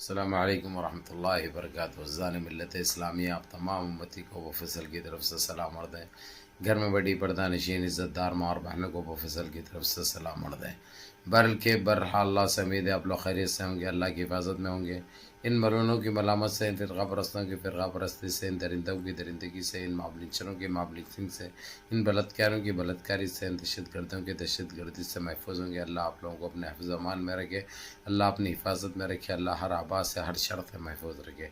السلام علیکم ورحمۃ اللہ وبرکاتہ۔ وزان ملت اسلامیہ آپ تمام امتی کو وہ فصل کی طرف سے سلام عرض ہے۔ گھر میں بڑی پردہ نشین عزت دار ماں اور بہنوں کو وہ فصل کی طرف سے سلام عرض ہے۔ برحال اللہ سے امید ہے آپ لوگ خیریت سے ہوں گے، اللہ کی حفاظت میں ہوں گے۔ ان ملونوں کی ملامت سے، ان فرقہ پرستوں کی فرقہ پرستی سے، ان درندوں کی درندگی سے، ان معاملچروں کی معاملچنگ سے، ان بلاتکاروں کی بلاتکاری سے، ان دہشت گردوں کی دہشت گردی سے محفوظ ہوں گے۔ اللہ آپ لوگوں کو اپنے حفظ و امان میں رکھے، اللہ اپنی حفاظت میں رکھے، اللہ ہر آباد سے ہر شر سے محفوظ رکھے۔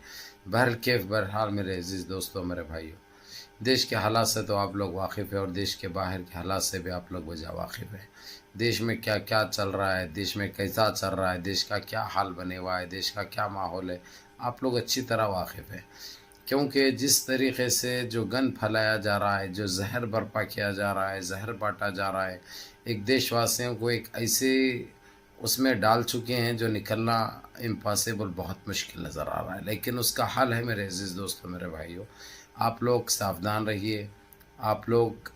بہرحال میرے عزیز دوستوں، میرے بھائیوں، دیش کے حالات سے تو آپ لوگ واقف ہیں اور دیش کے باہر کے حالات سے بھی آپ لوگ بجا واقف ہیں۔ دیش میں کیا کیا چل رہا ہے، دیش میں کیسا چل رہا ہے، دیش کا کیا حال بنے ہوا ہے، دیش کا کیا ماحول ہے، آپ لوگ اچھی طرح واقف ہیں۔ کیونکہ جس طریقے سے جو گن پھیلایا جا رہا ہے، جو زہر برپا کیا جا رہا ہے، زہر بانٹا جا رہا ہے، ایک دیش واسیوں کو ایک ایسے اس میں ڈال چکے ہیں جو نکلنا امپاسبل، بہت مشکل نظر آ رہا ہے۔ لیکن اس کا حل ہے میرے عزیز دوستوں، میرے بھائیوں، آپ لوگ ساودھان رہیے، آپ لوگ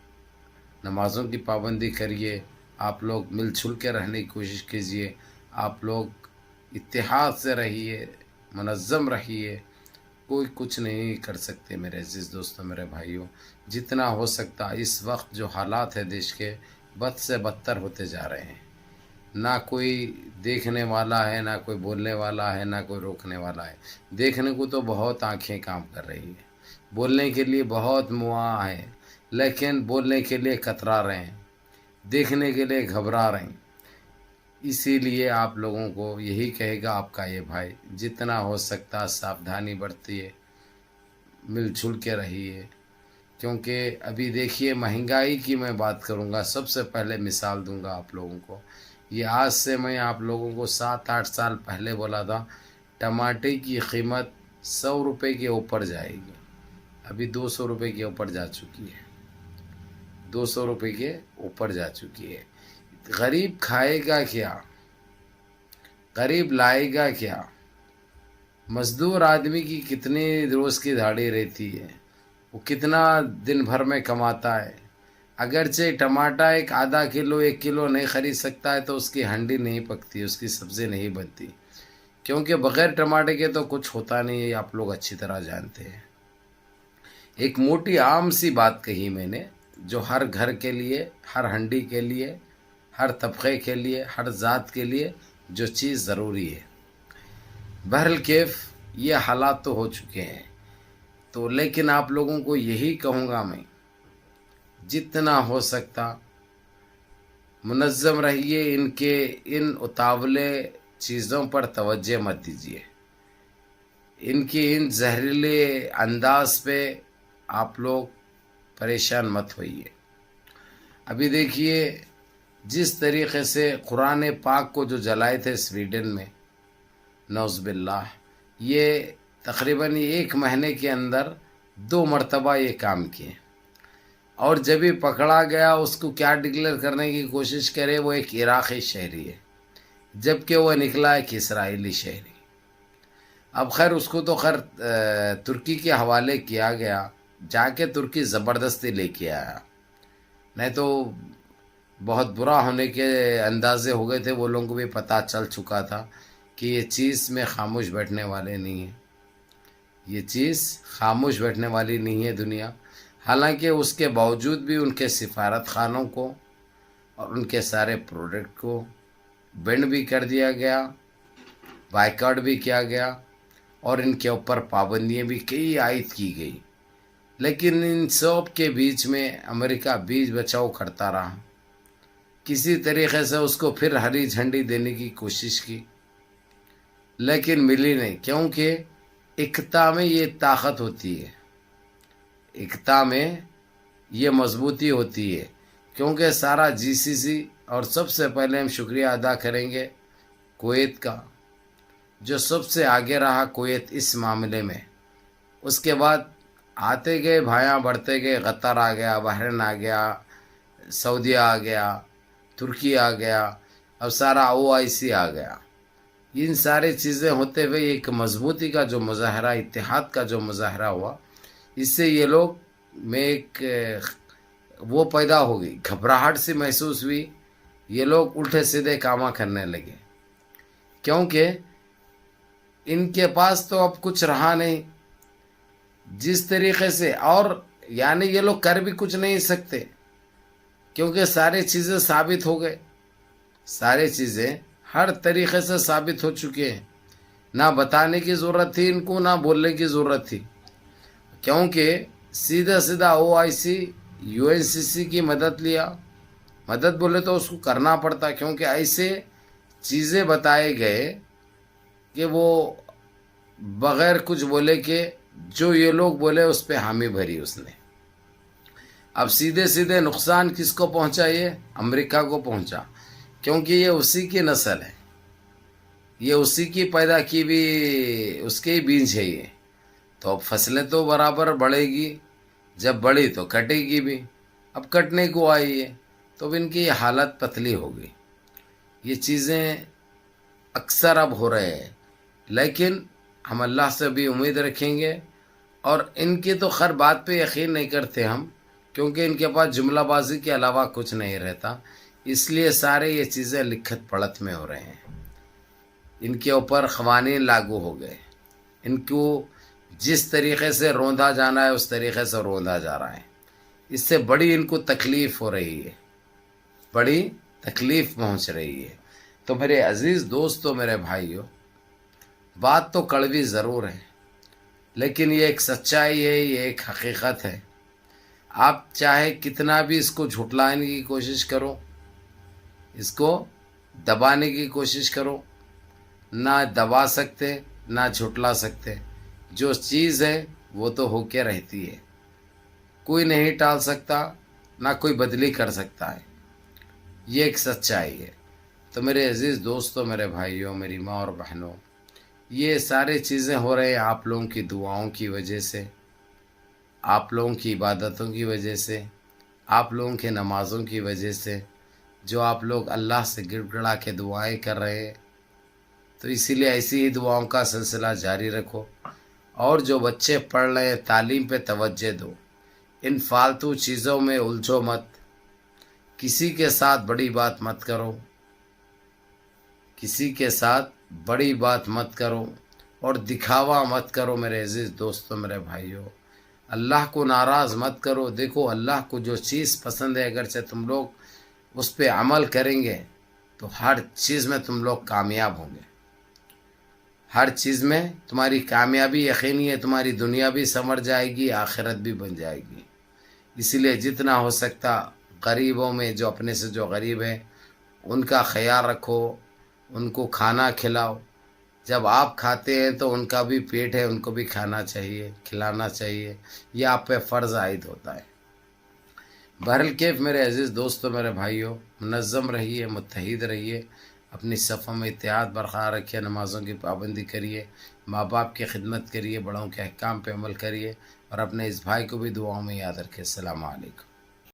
نمازوں کی پابندی کریے، آپ لوگ مل جل کے رہنے کی کوشش کیجیے، آپ لوگ اتحاد سے رہیے، منظم رہیے۔ کوئی کچھ نہیں کر سکتے میرے عزیز دوستوں، میرے بھائیوں۔ جتنا ہو سکتا اس وقت جو حالات ہے دیش کے، بد سے بدتر ہوتے جا رہے ہیں۔ نہ کوئی دیکھنے والا ہے، نہ کوئی بولنے والا ہے، نہ کوئی روکنے والا ہے۔ دیکھنے کو تو بہت آنکھیں کام کر رہی ہیں، بولنے کے لیے بہت منہ ہے، لیکن بولنے کے لیے کترا رہے ہیں، دیکھنے کے لیے گھبرا رہے ہیں۔ اسی لیے آپ لوگوں کو یہی کہے گا آپ کا یہ بھائی، جتنا ہو سکتا ساودھانی برتیے، مل جل کے رہیے۔ کیونکہ ابھی دیکھیے مہنگائی کی میں بات کروں گا، سب سے پہلے مثال دوں گا آپ لوگوں کو۔ یہ آج سے میں آپ لوگوں کو 7-8 سال پہلے بولا تھا ٹماٹر کی قیمت 100 روپے کے اوپر جائے گی، ابھی 200 روپے کے اوپر جا چکی ہے، 200 روپے کے اوپر جا چکی ہے۔ غریب کھائے گا کیا؟ غریب لائے گا کیا؟ مزدور آدمی کی کتنی روز کی دہاڑی رہتی ہے، وہ کتنا دن بھر میں کماتا ہے۔ اگرچہ ٹماٹر ایک آدھا کلو 1 کلو نہیں خرید سکتا ہے تو اس کی ہنڈی نہیں پکتی، اس کی سبزی نہیں بنتی، کیونکہ بغیر ٹماٹر کے تو کچھ ہوتا نہیں ہے، آپ لوگ اچھی طرح جانتے ہیں۔ ایک موٹی عام سی بات کہی میں نے، جو ہر گھر کے لیے، ہر ہنڈی کے لیے، ہر طبقے کے لیے، ہر ذات کے لیے جو چیز ضروری ہے۔ بہرکیف یہ حالات تو ہو چکے ہیں، تو لیکن آپ لوگوں کو یہی کہوں گا میں، جتنا ہو سکتا منظم رہیے، ان اتاولے چیزوں پر توجہ مت دیجیے، ان زہریلے انداز پہ آپ لوگ پریشان مت ہوئیے۔ ابھی دیکھیے جس طریقے سے قرآن پاک کو جو جلائے تھے سویڈن میں، نعوذ باللہ، یہ تقریباً 1 مہینے کے اندر 2 مرتبہ یہ کام کیے، اور جب یہ پکڑا گیا اس کو کیا ڈکلیئر کرنے کی کوشش کرے، وہ ایک عراقی شہری ہے، جبکہ وہ نکلا ایک اسرائیلی شہری۔ اب خیر اس کو تو ترکی کے حوالے کیا گیا، جا کے ترکی زبردستی لے کے آیا، نہیں تو بہت برا ہونے کے اندازے ہو گئے تھے، وہ لوگوں کو بھی پتہ چل چکا تھا کہ یہ چیز میں خاموش بیٹھنے والے نہیں ہیں، یہ چیز خاموش بیٹھنے والی نہیں ہے دنیا۔ حالانکہ اس کے باوجود بھی ان کے سفارت خانوں کو اور ان کے سارے پروڈکٹ کو بینڈ بھی کر دیا گیا، بائیکاٹ بھی کیا گیا، اور ان کے اوپر پابندیاں بھی کئی عائد کی گئی۔ لیکن ان سب کے بیچ میں امریکہ بیچ بچاؤ کرتا رہا، کسی طریقے سے اس کو پھر ہری جھنڈی دینے کی کوشش کی، لیکن ملی نہیں، کیونکہ ایکتا میں یہ طاقت ہوتی ہے، ایکتا میں یہ مضبوطی ہوتی ہے۔ کیونکہ سارا جی سی سی، اور سب سے پہلے ہم شکریہ ادا کریں گے کویت کا، جو سب سے آگے رہا کویت اس معاملے میں۔ اس کے بعد آتے گئے بھائیاں بڑھتے گئے، قطر آ گیا، بحرین آ گیا، سعودیہ آ گیا، ترکی آ گیا، اب سارا OIC آ گیا۔ ان سارے چیزیں ہوتے ہوئے ایک مضبوطی کا جو مظاہرہ، اتحاد کا جو مظاہرہ ہوا، اس سے یہ لوگ میں ایک وہ پیدا ہو گئی، گھبراہٹ سی محسوس ہوئی، یہ لوگ الٹے سیدھے کام کرنے لگے۔ کیونکہ ان کے پاس تو اب کچھ رہا نہیں جس طریقے سے، اور یعنی یہ لوگ کر بھی کچھ نہیں سکتے کیونکہ ساری چیزیں ثابت ہو گئے، ساری چیزیں ہر طریقے سے ثابت ہو چکے ہیں. نہ بتانے کی ضرورت تھی ان کو، نہ بولنے کی ضرورت تھی، کیونکہ سیدھا سیدھا OIC UNCC کی مدد لیا. مدد بولے تو اس کو کرنا پڑتا کیونکہ ایسے چیزیں بتائے گئے کہ وہ بغیر کچھ بولے کہ جو یہ لوگ بولے اس پہ حامی بھری اس نے. اب سیدھے سیدھے نقصان کس کو پہنچا؟ یہ امریکہ کو پہنچا، کیونکہ یہ اسی کی نسل ہے، یہ اسی کی پیدا کی بھی اس کے ہی بیج ہے یہ. تو اب فصلیں تو برابر بڑھے گی، جب بڑھی تو کٹے گی بھی، اب کٹنے کو آئی ہے تو اب ان کی حالت پتلی ہو گئی. یہ چیزیں اکثر اب ہو رہے ہیں، لیکن ہم اللہ سے بھی امید رکھیں گے. اور ان کی تو خیر بات پہ یقین نہیں کرتے ہم، کیونکہ ان کے پاس جملہ بازی کے علاوہ کچھ نہیں رہتا، اس لیے سارے یہ چیزیں لکھت پڑھت میں ہو رہے ہیں. ان کے اوپر قوانین لاگو ہو گئے، ان کو جس طریقے سے روندا جانا ہے اس طریقے سے روندا جا رہا ہے. اس سے بڑی ان کو تکلیف ہو رہی ہے، بڑی تکلیف پہنچ رہی ہے. تو میرے عزیز دوستو، میرے بھائیو، بات تو کڑوی ضرور ہے لیکن یہ ایک سچائی ہے، یہ ایک حقیقت ہے. آپ چاہے کتنا بھی اس کو جھٹلانے کی کوشش کرو، اس کو دبانے کی کوشش کرو، نہ دبا سکتے نہ جھٹلا سکتے. جو چیز ہے وہ تو ہو کے رہتی ہے، کوئی نہیں ٹال سکتا، نہ کوئی بدلی کر سکتا ہے. یہ ایک سچائی ہے. تو میرے عزیز دوستو، میرے بھائیوں، میری ماں اور بہنوں، یہ سارے چیزیں ہو رہے ہیں آپ لوگوں کی دعاؤں کی وجہ سے، آپ لوگوں کی عبادتوں کی وجہ سے، آپ لوگوں کے نمازوں کی وجہ سے، جو آپ لوگ اللہ سے گڑ گڑا کے دعائیں کر رہے ہیں. تو اسی لیے ایسی ہی دعاؤں کا سلسلہ جاری رکھو. اور جو بچے پڑھ رہے ہیں تعلیم پہ توجہ دو، ان فالتو چیزوں میں الجھو مت، کسی کے ساتھ بڑی بات مت کرو، کسی کے ساتھ بڑی بات مت کرو اور دکھاوا مت کرو. میرے عزیز دوستو، میرے بھائیوں، اللہ کو ناراض مت کرو. دیکھو اللہ کو جو چیز پسند ہے اگرچہ تم لوگ اس پہ عمل کریں گے تو ہر چیز میں تم لوگ کامیاب ہوں گے، ہر چیز میں تمہاری کامیابی یقینی ہے. تمہاری دنیا بھی سنور جائے گی، آخرت بھی بن جائے گی. اسی لیے جتنا ہو سکتا غریبوں میں، جو اپنے سے جو غریب ہیں، ان کا خیال رکھو، ان کو کھانا کھلاؤ. جب آپ کھاتے ہیں تو ان کا بھی پیٹ ہے، ان کو بھی کھانا چاہیے، کھلانا چاہیے. یہ آپ پہ فرض عائد ہوتا ہے. بہرکیف میرے عزیز دوستو، میرے بھائیوں، منظم رہیے، متحد رہیے، اپنی صفوں میں اتحاد برقرار رکھیے، نمازوں کی پابندی کریے، ماں باپ کی خدمت کریے، بڑوں کے احکام پہ عمل کریے، اور اپنے اس بھائی کو بھی دعاؤں میں یاد رکھیے. السلام علیکم.